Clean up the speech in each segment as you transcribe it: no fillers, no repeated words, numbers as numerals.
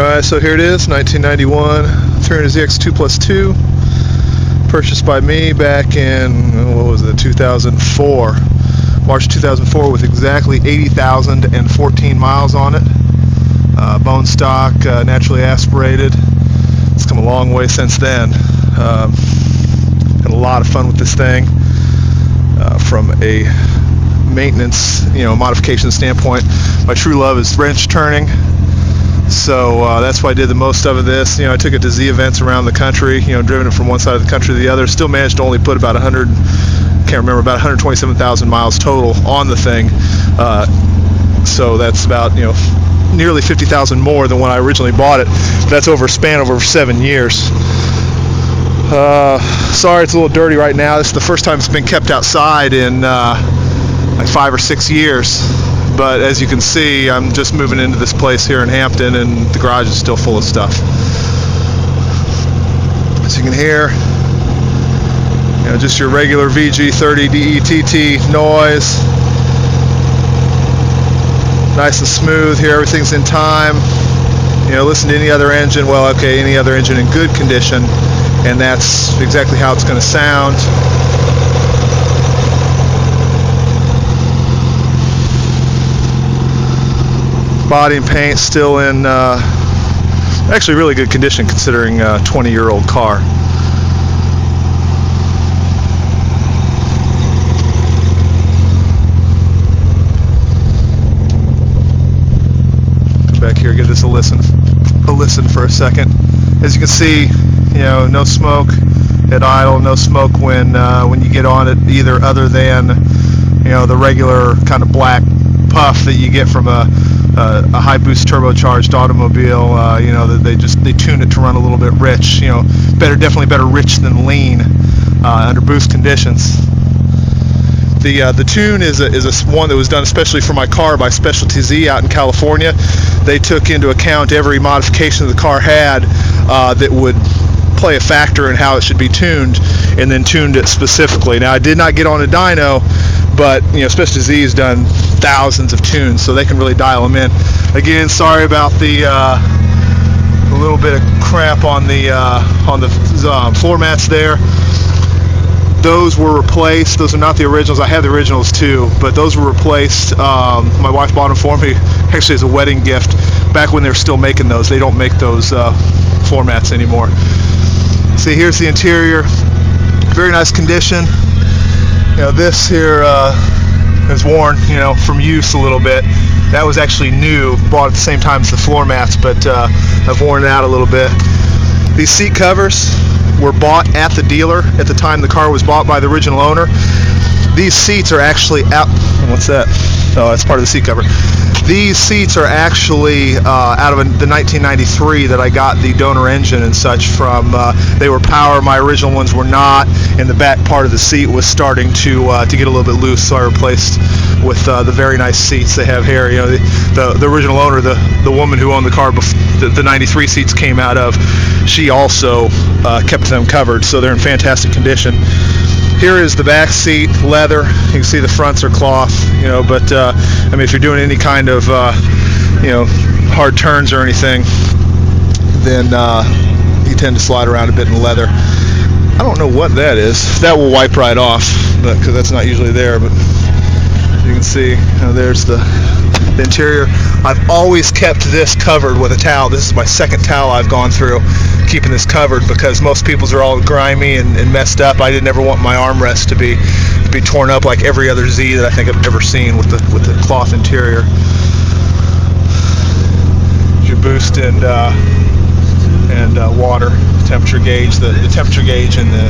Alright, so here it is, 1991 300ZX 2+2, purchased by me back in, what was it, 2004, March 2004, with exactly 80,014 miles on it. Bone stock, naturally aspirated. It's come a long way since then. Had a lot of fun with this thing from a maintenance, modification standpoint. My true love is wrench turning. So that's why I did the most of this. I took it to Z events around the country, driven it from one side of the country to the other. Still managed to only put about 127,000 miles total on the thing. So that's about, nearly 50,000 more than when I originally bought it. That's over a span of over 7 years. Sorry, it's a little dirty right now. This is the first time it's been kept outside in like 5 or 6 years. But as you can see, I'm just moving into this place here in Hampton, and the garage is still full of stuff. As you can hear, just your regular VG30 DETT noise. Nice and smooth here, everything's in time. Listen to any other engine, well, okay, any other engine in good condition, and that's exactly how it's going to sound. Body and paint still in actually really good condition considering a 20-year-old car. Come back here, give this a listen for a second. As you can see, no smoke at idle, no smoke when you get on it either, other than the regular kind of black puff that you get from a high boost turbocharged automobile. They tune it to run a little bit rich. Definitely better rich than lean under boost conditions. The tune is one that was done especially for my car by Specialty Z out in California. They took into account every modification the car had that would play a factor in how it should be tuned, and then tuned it specifically. Now, I did not get on a dyno, but Specialty Z has done thousands of tunes, so they can really dial them in. Again, sorry about the little bit of crap on the floor mats there. Those were replaced. Those are not the originals. I have the originals too, but those were replaced. My wife bought them for me, actually as a wedding gift, back when they were still making those. They don't make those floor mats anymore. See, here's the interior. Very nice condition. This here is worn, from use a little bit. That was actually new, bought at the same time as the floor mats, but I've worn it out a little bit. These seat covers were bought at the dealer at the time the car was bought by the original owner. These seats are actually out. What's that? Oh, that's part of the seat cover. These seats are actually out of the 1993 that I got the donor engine and such from. They were power. My original ones were not, and the back part of the seat was starting to get a little bit loose, so I replaced with the very nice seats they have here. The original owner, the woman who owned the car the 93 seats came out of, she also kept them covered, so they're in fantastic condition. Here is the back seat, leather. You can see the fronts are cloth, but if you're doing any kind of hard turns or anything, then you tend to slide around a bit in leather. I don't know what that is. That will wipe right off, because that's not usually there. But you can see there's the interior. I've always kept this covered with a towel. This is my second towel I've gone through keeping this covered, because most people's are all grimy and messed up. I didn't ever want my armrest to be torn up like every other Z that I think I've ever seen with the cloth interior. Your boost and water temperature gauge. The temperature gauge and the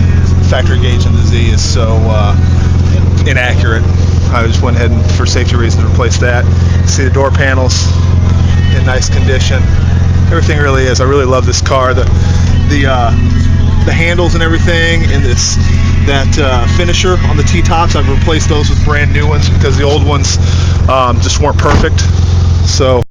factory gauge in the Z is so inaccurate. I just went ahead and, for safety reasons, replaced that. See the door panels in nice condition. Everything really is. I really love this car. The handles and everything, and that finisher on the T-tops, I've replaced those with brand new ones because the old ones just weren't perfect. So